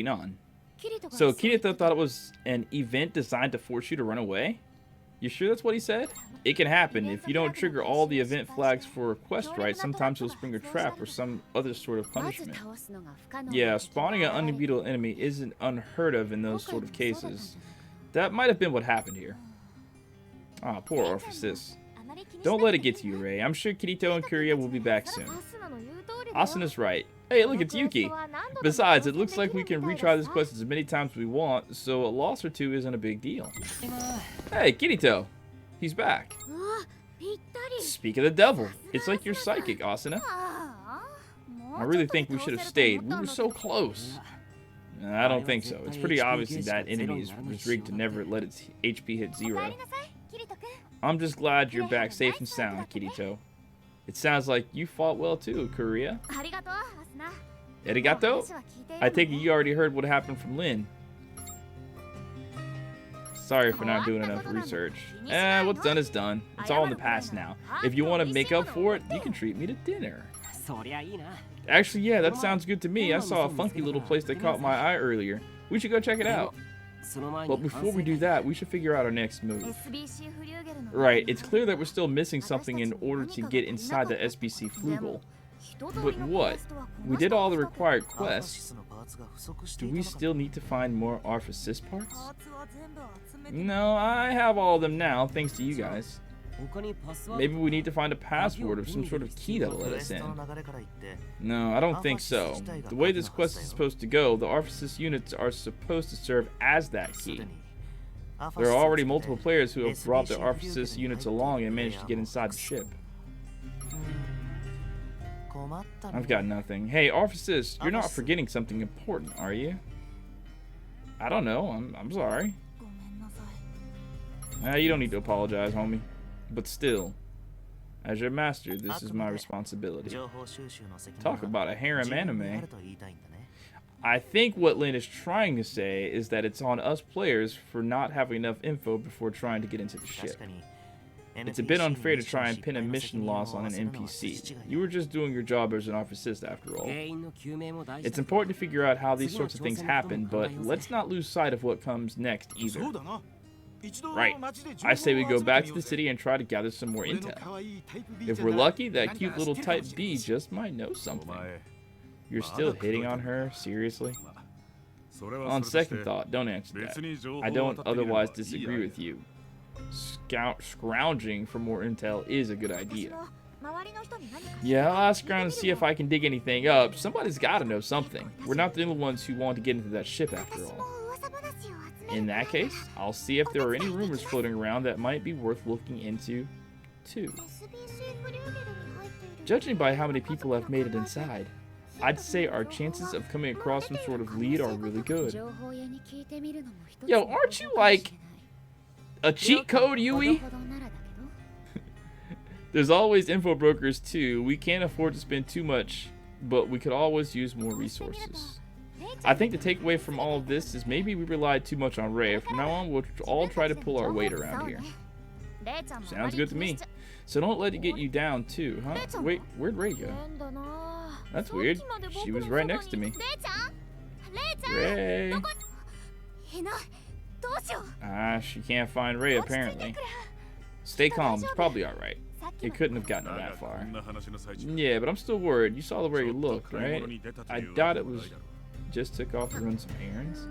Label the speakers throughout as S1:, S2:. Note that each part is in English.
S1: marching on. So Kirito thought it was an event designed to force you to run away? You sure that's what he said? It can happen. If you don't trigger all the event flags for a quest right, sometimes you'll spring a trap or some other sort of punishment. Yeah, spawning an unbeatable enemy isn't unheard of in those sort of cases. That might have been what happened here. Ah, poor ArFa-sys. Don't let it get to you, Ray. I'm sure Kirito and Kuria will be back soon. Asuna's right. Hey, look, it's Yuki. Besides, it looks like we can retry this quest as many times as we want, so a loss or two isn't a big deal. Hey, Kirito. He's back. Speak of the devil. It's like you're psychic, Asuna. I really think we should have stayed. We were so close. I don't think so. It's pretty obvious that enemy was rigged to never let its HP hit 0. I'm just glad you're back safe and sound, Kirito. It sounds like you fought well too, Kuria. Arigato? I take it you already heard what happened from LLENN. Sorry for not doing enough research. What's done is done. It's all in the past now. If you want to make up for it, you can treat me to dinner. Actually, yeah, that sounds good to me. I saw a funky little place that caught my eye earlier. We should go check it out. But before we do that, we should figure out our next move. Right, it's clear that we're still missing something in order to get inside the SBC Flugel. But what? We did all the required quests. Do we still need to find more ArFa-sys parts? No, I have all of them now, thanks to you guys. Maybe we need to find a password or some sort of key that'll let us in. No, I don't think so. The way this quest is supposed to go, the ArFa-sys units are supposed to serve as that key. There are already multiple players who have brought their ArFa-sys units along and managed to get inside the ship. I've got nothing. Hey, ArFa-sys, you're not forgetting something important, are you? I don't know. I'm sorry. You don't need to apologize, homie. But still, as your master, this is my responsibility. Talk about a harem anime. I think what LLENN is trying to say is that it's on us players for not having enough info before trying to get into the ship. It's a bit unfair to try and pin a mission loss on an NPC. You were just doing your job as an ArFa-sys after all. It's important to figure out how these sorts of things happen, but let's not lose sight of what comes next either. Right. I say we go back to the city and try to gather some more intel. If we're lucky, that cute little type B just might know something. You're still hitting on her? Seriously? On second thought, don't answer that. I don't otherwise disagree with you. Scrounging for more intel is a good idea. Yeah, I'll ask around and see if I can dig anything up. Somebody's got to know something. We're not the only ones who want to get into that ship after all. In that case, I'll see if there are any rumors floating around that might be worth looking into, too. Judging by how many people have made it inside, I'd say our chances of coming across some sort of lead are really good. Yo, aren't you like a cheat code, Yui? There's always info brokers, too. We can't afford to spend too much, but we could always use more resources. I think the takeaway from all of this is maybe we relied too much on Ray. From now on, we'll all try to pull our weight around here. Sounds good to me. So don't let it get you down, too, huh? Wait, where'd Ray go? That's weird. She was right next to me. Ray. She can't find Ray, apparently. Stay calm. It's probably alright. It couldn't have gotten her that far. Yeah, but I'm still worried. You saw the way he looked, right? I doubt it was just took off to run some errands.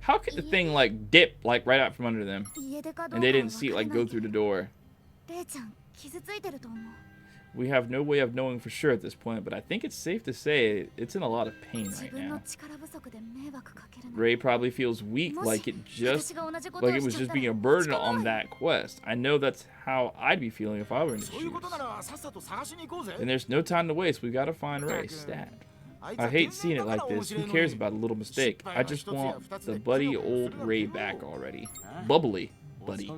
S1: How could the thing like dip like right out from under them and they didn't see it like go through the door? We have no way of knowing for sure at this point, but I think it's safe to say it's in a lot of pain right now. Ray probably feels weak, like it was just being a burden on that quest. I know that's how I'd be feeling if I were in his shoes. And there's no time to waste. We gotta find Ray stat. I hate seeing it like this. Who cares about a little mistake? I just want the buddy old Ray back already. Bubbly buddy.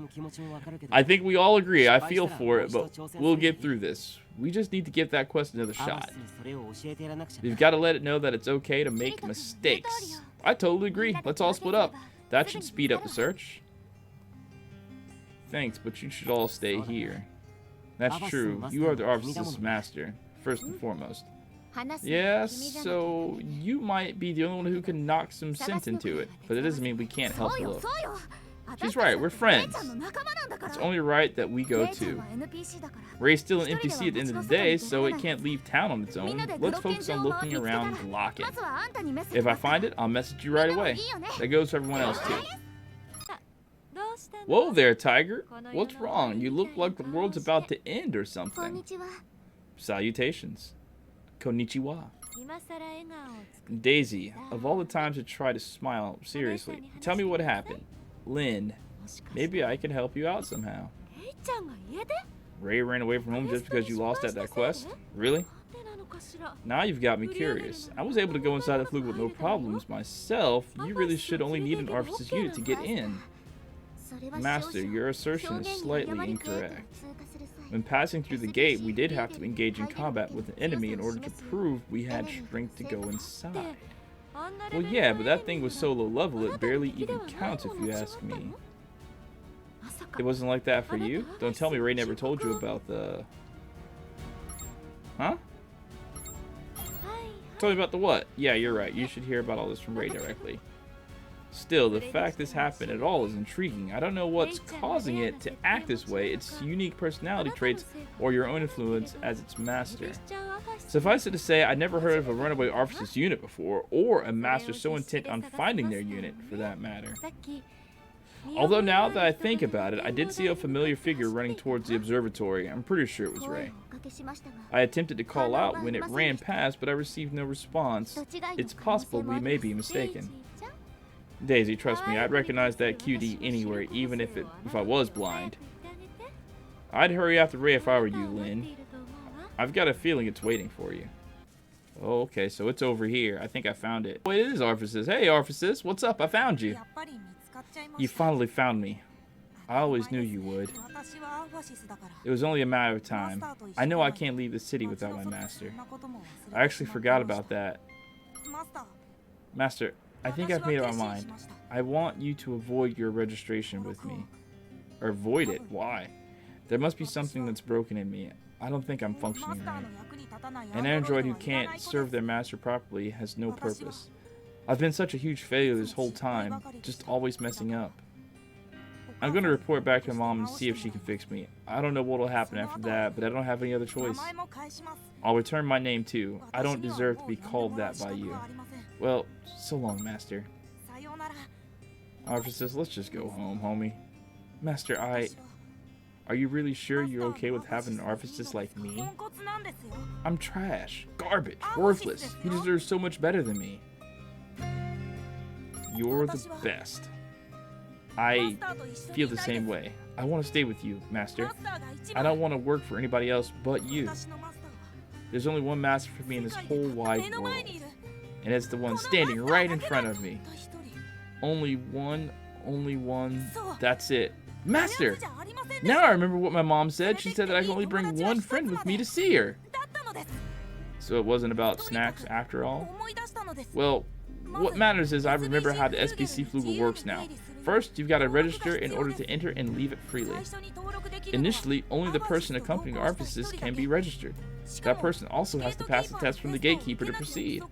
S1: I think we all agree. I feel for it, but we'll get through this. We just need to give that quest another shot. We've got to let it know that it's okay to make mistakes. I totally agree. Let's all split up. That should speed up the search. Thanks, but you should all stay here. That's true. You are the ArFa-sys master, first and foremost. Yeah, so you might be the only one who can knock some sense into it, but it doesn't mean we can't help the look. She's right, we're friends. It's only right that we go too. Ray's still an NPC at the end of the day, so it can't leave town on its own. Let's focus on looking around Glocken. If I find it, I'll message you right away. That goes for everyone else too. Whoa there, Tiger. What's wrong? You look like the world's about to end or something. Salutations. Konnichiwa. Daisy, of all the times to try to smile, seriously, tell me what happened. Lynn, maybe I can help you out somehow. Ray ran away from home just because you lost at that quest? Really? Now you've got me curious. I was able to go inside the fluke with no problems myself. You really should only need an ArFa-sys unit to get in. Master, your assertion is slightly incorrect. When passing through the gate, we did have to engage in combat with an enemy in order to prove we had strength to go inside. Well, yeah, but that thing was so low level it barely even counts if you ask me. It wasn't like that for you? Don't tell me Ray never told you about the... Huh? Tell me about the what? Yeah, you're right. You should hear about all this from Ray directly. Still, the fact this happened at all is intriguing. I don't know what's causing it to act this way, its unique personality traits, or your own influence as its master. Suffice it to say, I'd never heard of a runaway ArFa-sys unit before, or a master so intent on finding their unit, for that matter. Although now that I think about it, I did see a familiar figure running towards the observatory. I'm pretty sure it was Ray. I attempted to call out when it ran past, but I received no response. It's possible we may be mistaken. Daisy, trust me, I'd recognize that QD anywhere, even if I was blind. I'd hurry after Ray if I were you, Lynn. I've got a feeling it's waiting for you. Oh, okay, so it's over here. I think I found it. Oh, it is ArFa-sys. Hey, ArFa-sys, what's up? I found you. You finally found me. I always knew you would. It was only a matter of time. I know I can't leave the city without my master. I actually forgot about that. Master, I think I've made up my mind. I want you to avoid your registration with me. Or avoid it? Why? There must be something that's broken in me. I don't think I'm functioning right. An android who can't serve their master properly has no purpose. I've been such a huge failure this whole time, just always messing up. I'm going to report back to Mom and see if she can fix me. I don't know what will happen after that, but I don't have any other choice. I'll return my name too. I don't deserve to be called that by you. Well, so long, Master. ArFa-sys, let's just go home, homie. Master, Are you really sure you're okay with having an ArFa-sys like me? I'm trash. Garbage. Worthless. He deserves so much better than me. You're the best. I feel the same way. I want to stay with you, Master. I don't want to work for anybody else but you. There's only one master for me in this whole wide world. And it's the one standing right in front of me. Only one, that's it. Master! Now I remember what my mom said. She said that I can only bring one friend with me to see her. So it wasn't about snacks after all? Well, what matters is I remember how the SBC Flugel works now. First, you've got to register in order to enter and leave it freely. Initially, only the person accompanying ArFaSys can be registered. That person also has to pass the test from the gatekeeper to proceed.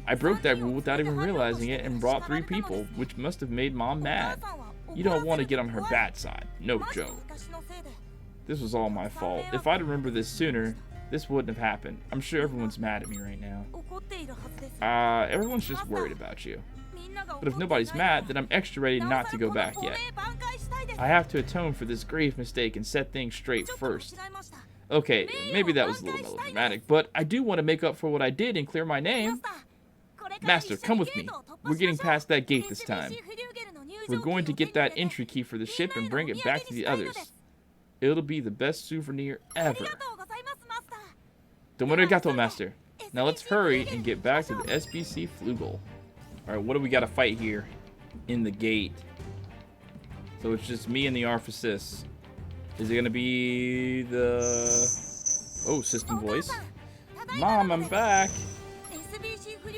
S1: I broke that rule without even realizing it and brought 3 people, which must have made Mom mad. You don't want to get on her bad side. No joke. This was all my fault. If I'd remembered this sooner, this wouldn't have happened. I'm sure everyone's mad at me right now. Everyone's just worried about you. But if nobody's mad, then I'm extra ready not to go back yet. I have to atone for this grave mistake and set things straight first. Okay, maybe that was a little melodramatic, but I do want to make up for what I did and clear my name. Master, come with me. We're getting past that gate this time. We're going to get that entry key for the ship and bring it back to the others. It'll be the best souvenir ever. Domo arigato, Master. Now let's hurry and get back to the SBC Flugel. Alright, what do we got to fight here in the gate? So it's just me and the ArFa-sys. Is it going to be the... Oh, system voice. Mom, I'm back.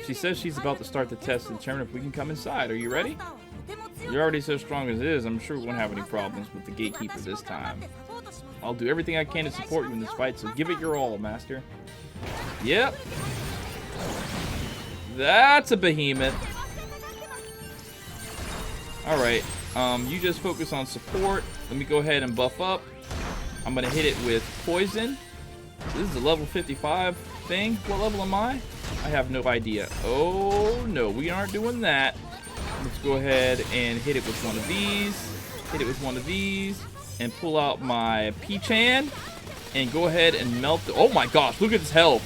S1: She says she's about to start the test to determine if we can come inside. Are you ready? You're already so strong as it is. I'm sure we won't have any problems with the gatekeeper this time. I'll do everything I can to support you in this fight, so give it your all, Master. Yep. That's a behemoth. Alright, you just focus on support. Let me go ahead and buff up. I'm gonna hit it with poison. So this is a level 55 thing. What level am I? I have no idea. Oh no, we aren't doing that. Let's go ahead and hit it with one of these. Hit it with one of these. And pull out my P-Chan. And go ahead and melt it. Oh my gosh, look at his health.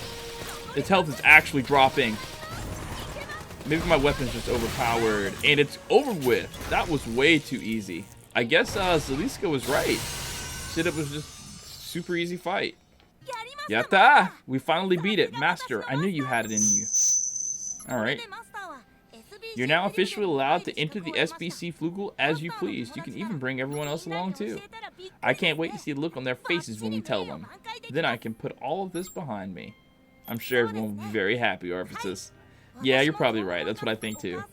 S1: His health is actually dropping. Maybe my weapon's just overpowered. And it's over with. That was way too easy. I guess Zeliska was right. Said it was just super easy fight. Yatta! We finally beat it. Master, I knew you had it in you. Alright. You're now officially allowed to enter the SBC Flugel as you please. You can even bring everyone else along too. I can't wait to see the look on their faces when we tell them. Then I can put all of this behind me. I'm sure everyone will be very happy, ArFa-sys. Yeah, you're probably right. That's what I think too.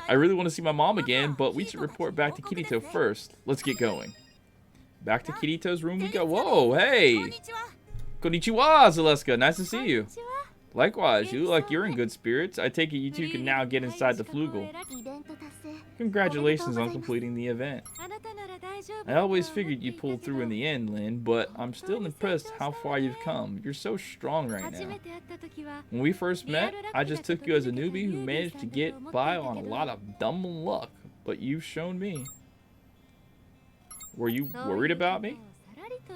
S1: I really want to see my mom again, but we should report back to Kirito first. Let's get going. Back to Kirito's room we go. Whoa, hey! Konnichiwa, Zeliska. Nice to see you. Likewise, you look like you're in good spirits. I take it you two can now get inside the Flugel. Congratulations on completing the event. I always figured you'd pull through in the end, Lynn, but I'm still impressed how far you've come. You're so strong right now. When we first met, I just took you as a newbie who managed to get by on a lot of dumb luck, but you've shown me. Were you worried about me?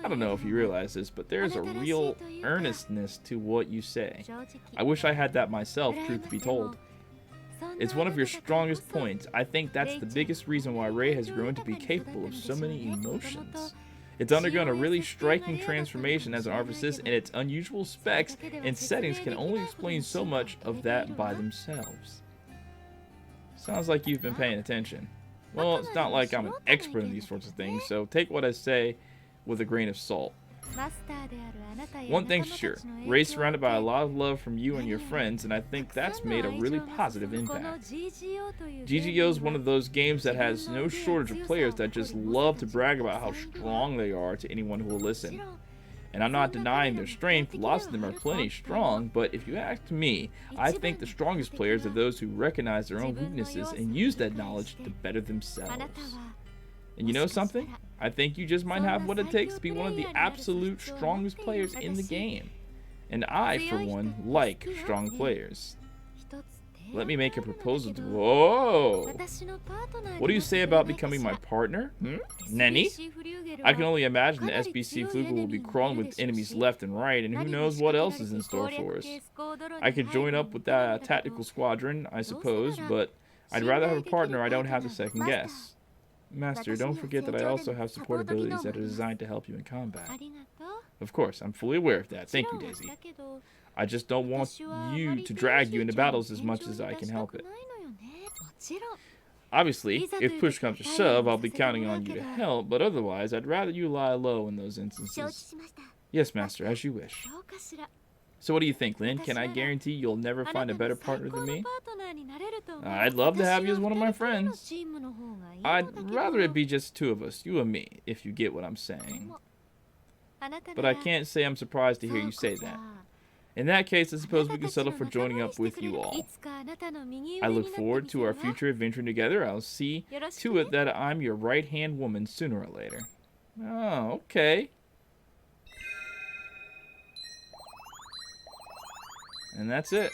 S1: I don't know if you realize this, but there's a real earnestness to what you say. I wish I had that myself, truth be told. It's one of your strongest points. I think that's the biggest reason why Ray has grown to be capable of so many emotions. It's undergone a really striking transformation as an ArFa-sys, and its unusual specs and settings can only explain so much of that by themselves. Sounds like you've been paying attention. Well, it's not like I'm an expert in these sorts of things, so take what I say with a grain of salt. One thing's sure, Ray's surrounded by a lot of love from you and your friends, and I think that's made a really positive impact. GGO is one of those games that has no shortage of players that just love to brag about how strong they are to anyone who will listen. And I'm not denying their strength, lots of them are plenty strong, but if you ask me, I think the strongest players are those who recognize their own weaknesses and use that knowledge to better themselves. And you know something? I think you just might have what it takes to be one of the absolute strongest players in the game. And I, for one, like strong players. Let me make a proposal to... Whoa! What do you say about becoming my partner? Nenny? I can only imagine the SBC Flugel will be crawling with enemies left and right, and who knows what else is in store for us. I could join up with that tactical squadron, I suppose, but I'd rather have a partner I don't have to second guess. Master, don't forget that I also have support abilities that are designed to help you in combat. Of course, I'm fully aware of that. Thank you, Daisy. I just don't want you to drag you into battles as much as I can help it. Obviously, if push comes to shove, I'll be counting on you to help, but otherwise, I'd rather you lie low in those instances. Yes, Master, as you wish. So what do you think, Lynn? Can I guarantee you'll never find a better partner than me? I'd love to have you as one of my friends. I'd rather it be just two of us, you and me, if you get what I'm saying. But I can't say I'm surprised to hear you say that. In that case, I suppose we can settle for joining up with you all. I look forward to our future adventure together. I'll see to it that I'm your right-hand woman sooner or later. Oh, okay. And that's it.